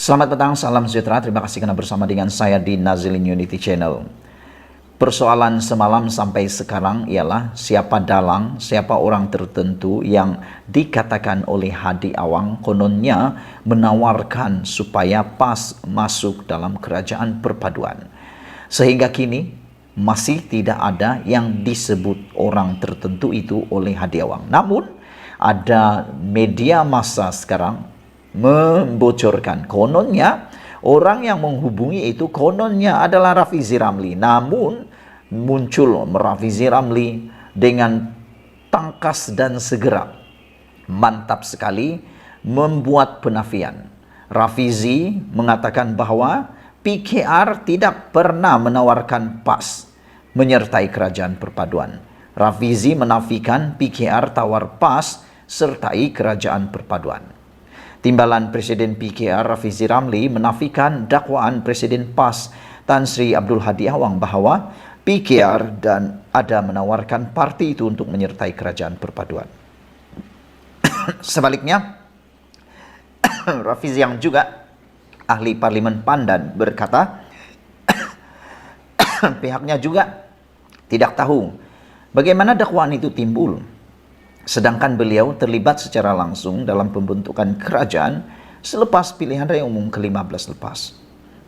Selamat petang, salam sejahtera. Terima kasih karena bersama dengan saya di Nazilin Unity Channel. Persoalan semalam sampai sekarang ialah siapa dalang, siapa orang tertentu yang dikatakan oleh Hadi Awang kononnya menawarkan supaya PAS masuk dalam kerajaan perpaduan. Sehingga kini masih tidak ada yang disebut orang tertentu itu oleh Hadi Awang. Namun ada media massa sekarang membocorkan kononnya orang yang menghubungi itu kononnya adalah Rafizi Ramli. Namun muncul Rafizi Ramli dengan tangkas dan segera mantap sekali membuat penafian. Rafizi mengatakan bahwa PKR tidak pernah menawarkan PAS menyertai kerajaan perpaduan. Rafizi menafikan PKR tawar PAS sertai kerajaan perpaduan. Timbalan Presiden PKR Rafizi Ramli menafikan dakwaan Presiden PAS Tan Sri Abdul Hadi Awang bahwa PKR dan ada menawarkan parti itu untuk menyertai kerajaan perpaduan. Sebaliknya, Rafizi yang juga ahli Parlimen Pandan berkata pihaknya juga tidak tahu bagaimana dakwaan itu timbul. Sedangkan beliau terlibat secara langsung dalam pembentukan kerajaan selepas pilihan raya umum ke-15 lepas.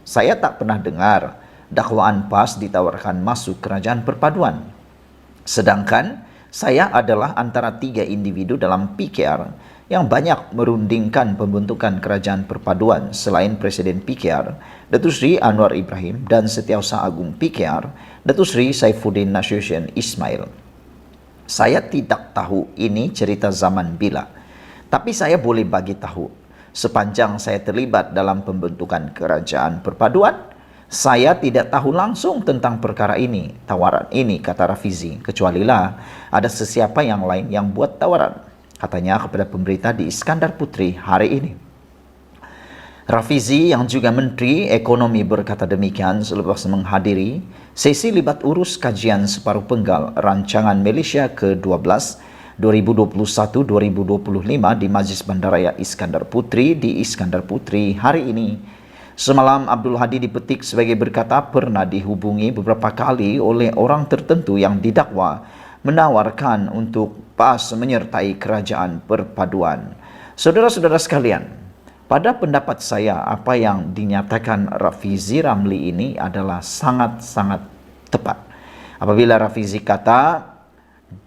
Saya tak pernah dengar dakwaan PAS ditawarkan masuk kerajaan perpaduan. Sedangkan saya adalah antara 3 individu dalam PKR yang banyak merundingkan pembentukan kerajaan perpaduan selain Presiden PKR, Datuk Seri Anwar Ibrahim, dan Setiausaha Agung PKR, Datuk Seri Saifuddin Nasution Ismail. Saya tidak tahu ini cerita zaman bila, tapi saya boleh bagi tahu. Sepanjang saya terlibat dalam pembentukan kerajaan perpaduan, saya tidak tahu langsung tentang perkara ini, tawaran ini, kata Rafizi. Kecualilah ada sesiapa yang lain yang buat tawaran, katanya kepada pemberita di Iskandar Putri hari ini. Rafizi yang juga Menteri Ekonomi berkata demikian selepas menghadiri sesi libat urus kajian separuh penggal rancangan Malaysia ke-12 2021-2025 di Majlis Bandaraya Iskandar Putri di Iskandar Putri hari ini. Semalam Abdul Hadi dipetik sebagai berkata pernah dihubungi beberapa kali oleh orang tertentu yang didakwa menawarkan untuk PAS menyertai kerajaan perpaduan. Saudara-saudara sekalian, pada pendapat saya, apa yang dinyatakan Rafizi Ramli ini adalah sangat-sangat tepat. Apabila Rafizi kata,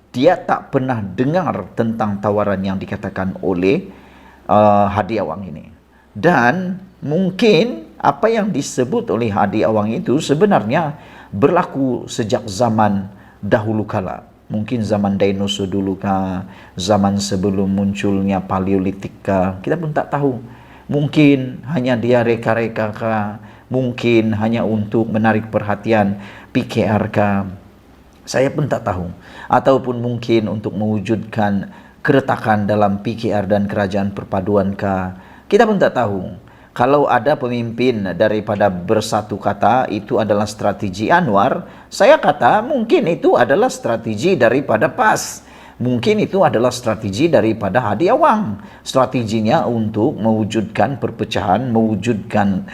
dia tak pernah dengar tentang tawaran yang dikatakan oleh Hadi Awang ini. Dan mungkin apa yang disebut oleh Hadi Awang itu sebenarnya berlaku sejak zaman dahulu kala. Mungkin zaman dinosaur dulu kah, zaman sebelum munculnya paleolitik kah, kita pun tak tahu. Mungkin hanya dia reka-reka kah? Mungkin hanya untuk menarik perhatian PKR kah? Saya pun tak tahu. Ataupun mungkin untuk mewujudkan keretakan dalam PKR dan kerajaan perpaduan kah? Kita pun tak tahu. Kalau ada pemimpin daripada bersatu kata itu adalah strategi Anwar, saya kata mungkin itu adalah strategi daripada PAS. Mungkin itu adalah strategi daripada Hadi Awang. Strateginya untuk mewujudkan perpecahan, mewujudkan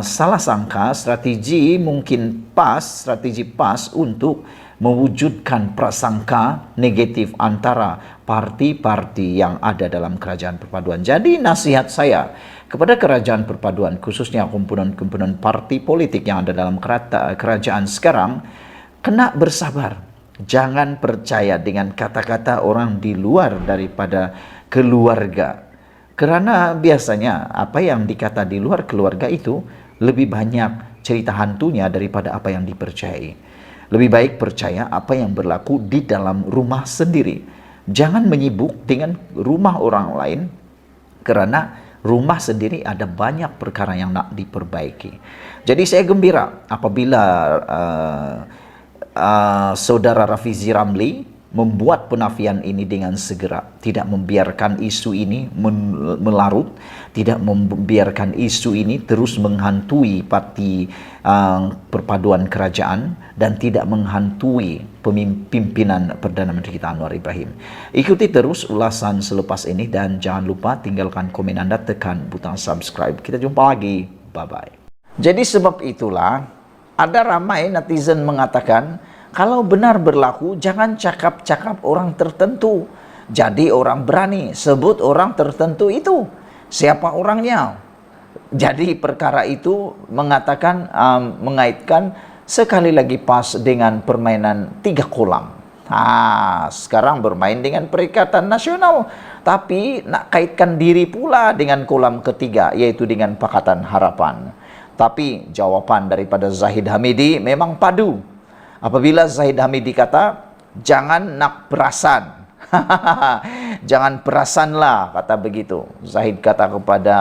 salah sangka, strategi mungkin PAS, strategi PAS untuk mewujudkan prasangka negatif antara parti-parti yang ada dalam kerajaan perpaduan. Jadi nasihat saya kepada kerajaan perpaduan, khususnya komponen-komponen parti politik yang ada dalam kerajaan sekarang, kena bersabar. Jangan percaya dengan kata-kata orang di luar daripada keluarga. Kerana biasanya apa yang dikata di luar keluarga itu lebih banyak cerita hantunya daripada apa yang dipercayai. Lebih baik percaya apa yang berlaku di dalam rumah sendiri. Jangan menyibuk dengan rumah orang lain, kerana rumah sendiri ada banyak perkara yang nak diperbaiki. Jadi saya gembira apabila saudara Rafizi Ramli membuat penafian ini dengan segera, tidak membiarkan isu ini melarut, tidak membiarkan isu ini terus menghantui parti perpaduan kerajaan dan tidak menghantui pimpinan Perdana Menteri kita Anwar Ibrahim. Ikuti terus ulasan selepas ini dan jangan lupa tinggalkan komen Anda, tekan butang subscribe. Kita jumpa lagi, bye-bye. Jadi sebab itulah ada ramai netizen mengatakan, kalau benar berlaku, jangan cakap-cakap orang tertentu. Jadi orang berani sebut orang tertentu itu. Siapa orangnya? Jadi perkara itu mengatakan, mengaitkan sekali lagi pas dengan permainan 3 kolam. Sekarang bermain dengan Perikatan Nasional. Tapi nak kaitkan diri pula dengan kolam ketiga, yaitu dengan Pakatan Harapan. Tapi jawaban daripada Zahid Hamidi memang padu. Apabila Zahid Hamidi kata, jangan nak perasan. Jangan perasanlah, kata begitu. Zahid kata kepada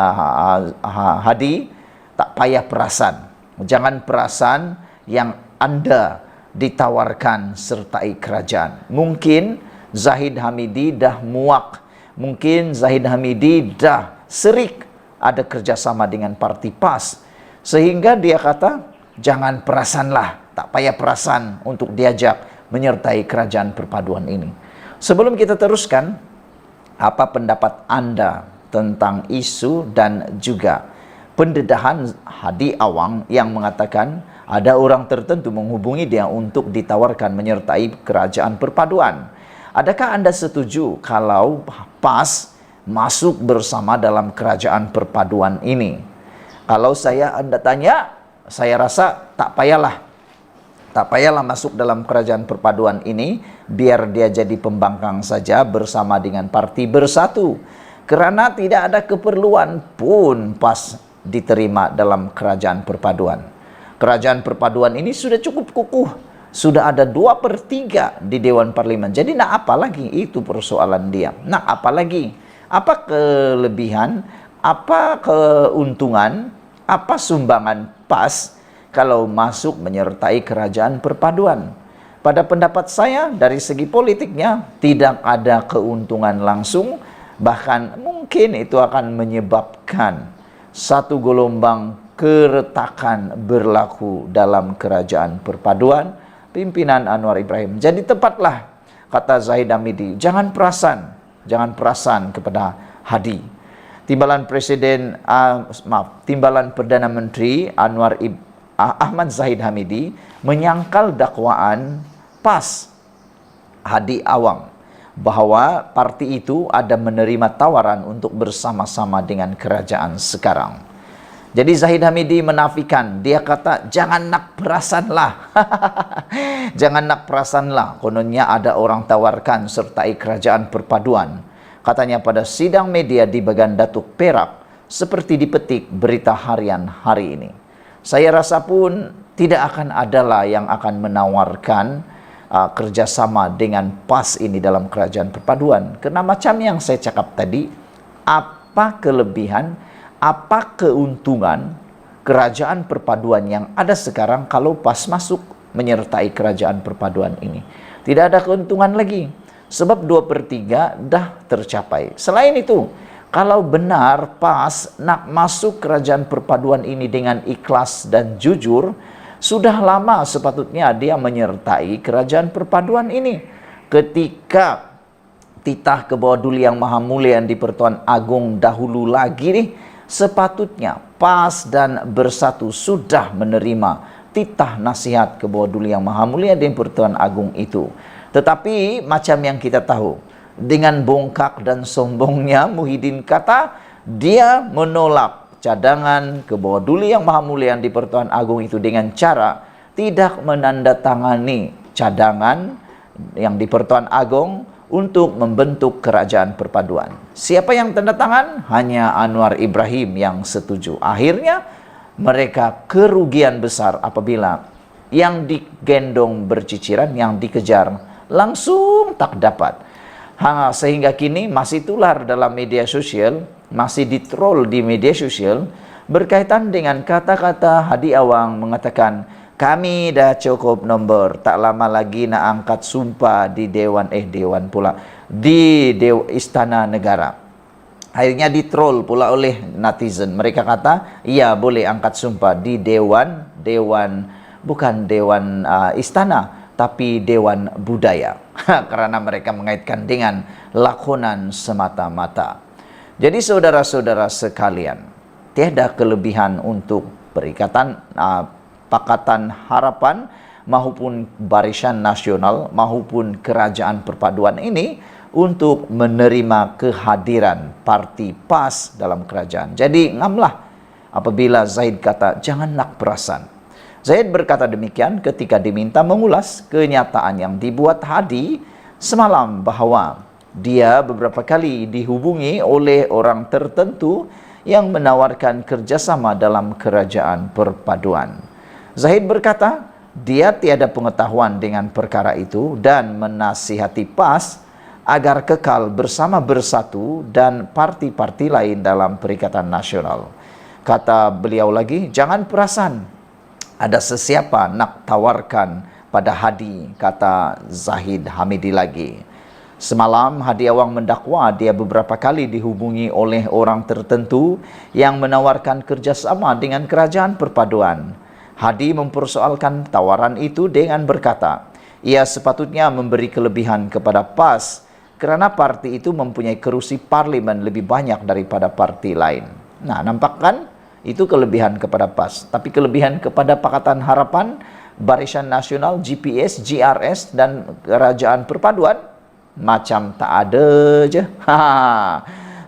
Hadi, tak payah perasan. Jangan perasan yang Anda ditawarkan sertai kerajaan. Mungkin Zahid Hamidi dah muak. Mungkin Zahid Hamidi dah serik ada kerjasama dengan parti PAS. Sehingga dia kata, jangan perasanlah. Tak payah perasan untuk diajak menyertai kerajaan perpaduan ini. Sebelum kita teruskan, apa pendapat Anda tentang isu dan juga pendedahan Hadi Awang yang mengatakan ada orang tertentu menghubungi dia untuk ditawarkan menyertai kerajaan perpaduan? Adakah Anda setuju kalau PAS masuk bersama dalam kerajaan perpaduan ini? Kalau Anda tanya, saya rasa tak payahlah. Tak payahlah masuk dalam kerajaan perpaduan ini, biar dia jadi pembangkang saja bersama dengan parti Bersatu. Karena tidak ada keperluan pun PAS diterima dalam kerajaan perpaduan. Kerajaan perpaduan ini sudah cukup kukuh. Sudah ada 2/3 di Dewan Parlimen. Jadi nak apa lagi? Itu persoalan dia. Nak apa lagi? Apa kelebihan? Apa keuntungan? Apa sumbangan PAS kalau masuk menyertai kerajaan perpaduan? Pada pendapat saya, dari segi politiknya tidak ada keuntungan langsung, bahkan mungkin itu akan menyebabkan satu gelombang keretakan berlaku dalam kerajaan perpaduan pimpinan Anwar Ibrahim. Jadi tepatlah kata Zahid Hamidi, jangan perasan kepada Hadi. Timbalan Perdana Menteri Ahmad Zahid Hamidi menyangkal dakwaan PAS Hadi Awang bahwa parti itu ada menerima tawaran untuk bersama-sama dengan kerajaan sekarang. Jadi Zahid Hamidi menafikan, dia kata jangan nak perasanlah. Jangan nak perasanlah, kononnya ada orang tawarkan sertai kerajaan perpaduan. Katanya pada sidang media di Bagan Datuk Perak, seperti dipetik berita harian hari ini. Saya rasa pun tidak akan adalah yang akan menawarkan kerjasama dengan PAS ini dalam kerajaan perpaduan. Karena macam yang saya cakap tadi, apa kelebihan, apa keuntungan kerajaan perpaduan yang ada sekarang kalau PAS masuk menyertai kerajaan perpaduan ini? Tidak ada keuntungan lagi. Sebab 2/3 dah tercapai. Selain itu, kalau benar PAS nak masuk kerajaan perpaduan ini dengan ikhlas dan jujur, sudah lama sepatutnya dia menyertai kerajaan perpaduan ini. Ketika titah ke bawah Duli Yang Maha Mulia yang di Pertuan Agung dahulu lagi nih, sepatutnya PAS dan Bersatu sudah menerima titah nasihat ke bawah Duli Yang Maha Mulia di Pertuan Agung itu. Tetapi macam yang kita tahu, dengan bongkak dan sombongnya Muhyiddin kata dia menolak cadangan ke bawah Duli Yang Maha Mulia di Pertuan Agung itu dengan cara tidak menandatangani cadangan yang di Pertuan Agung untuk membentuk kerajaan perpaduan. Siapa yang tanda tangan? Hanya Anwar Ibrahim yang setuju. Akhirnya mereka kerugian besar apabila yang digendong berciciran, yang dikejar langsung tak dapat. Sehingga kini masih tular dalam media sosial, masih ditroll di media sosial berkaitan dengan kata-kata Hadi Awang mengatakan Kami dah cukup nombor, tak lama lagi nak angkat sumpah di Dewan pula, di Istana Negara. Akhirnya ditroll pula oleh netizen. Mereka kata, iya boleh angkat sumpah di bukan Dewan Istana, tapi Dewan Budaya. Karena mereka mengaitkan dengan lakonan semata-mata. Jadi saudara-saudara sekalian, tiada kelebihan untuk Perikatan Pakatan Harapan maupun Barisan Nasional maupun Kerajaan Perpaduan ini untuk menerima kehadiran parti PAS dalam kerajaan. Jadi ngamlah apabila Zaid kata jangan nak perasan. Zaid berkata demikian ketika diminta mengulas kenyataan yang dibuat Hadi semalam bahawa dia beberapa kali dihubungi oleh orang tertentu yang menawarkan kerjasama dalam kerajaan perpaduan. Zahid berkata, dia tiada pengetahuan dengan perkara itu dan menasihati PAS agar kekal bersama Bersatu dan parti-parti lain dalam Perikatan Nasional. Kata beliau lagi, jangan perasan ada sesiapa nak tawarkan pada Hadi, kata Zahid Hamidi lagi. Semalam Hadi Awang mendakwa dia beberapa kali dihubungi oleh orang tertentu yang menawarkan kerjasama dengan kerajaan perpaduan. Hadi mempersoalkan tawaran itu dengan berkata, ia sepatutnya memberi kelebihan kepada PAS kerana parti itu mempunyai kerusi parlimen lebih banyak daripada parti lain. Nah, nampak kan? Itu kelebihan kepada PAS. Tapi kelebihan kepada Pakatan Harapan, Barisan Nasional, GPS, GRS dan Kerajaan Perpaduan macam tak ada je.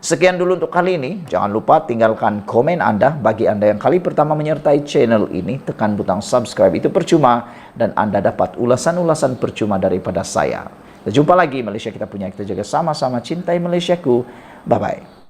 Sekian dulu untuk kali ini. Jangan lupa tinggalkan komen anda. Bagi anda yang kali pertama menyertai channel ini, tekan butang subscribe, itu percuma. Dan anda dapat ulasan-ulasan percuma daripada saya. Kita jumpa lagi. Malaysia kita punya, kita jaga sama-sama. Cintai Malaysiaku. Bye-bye.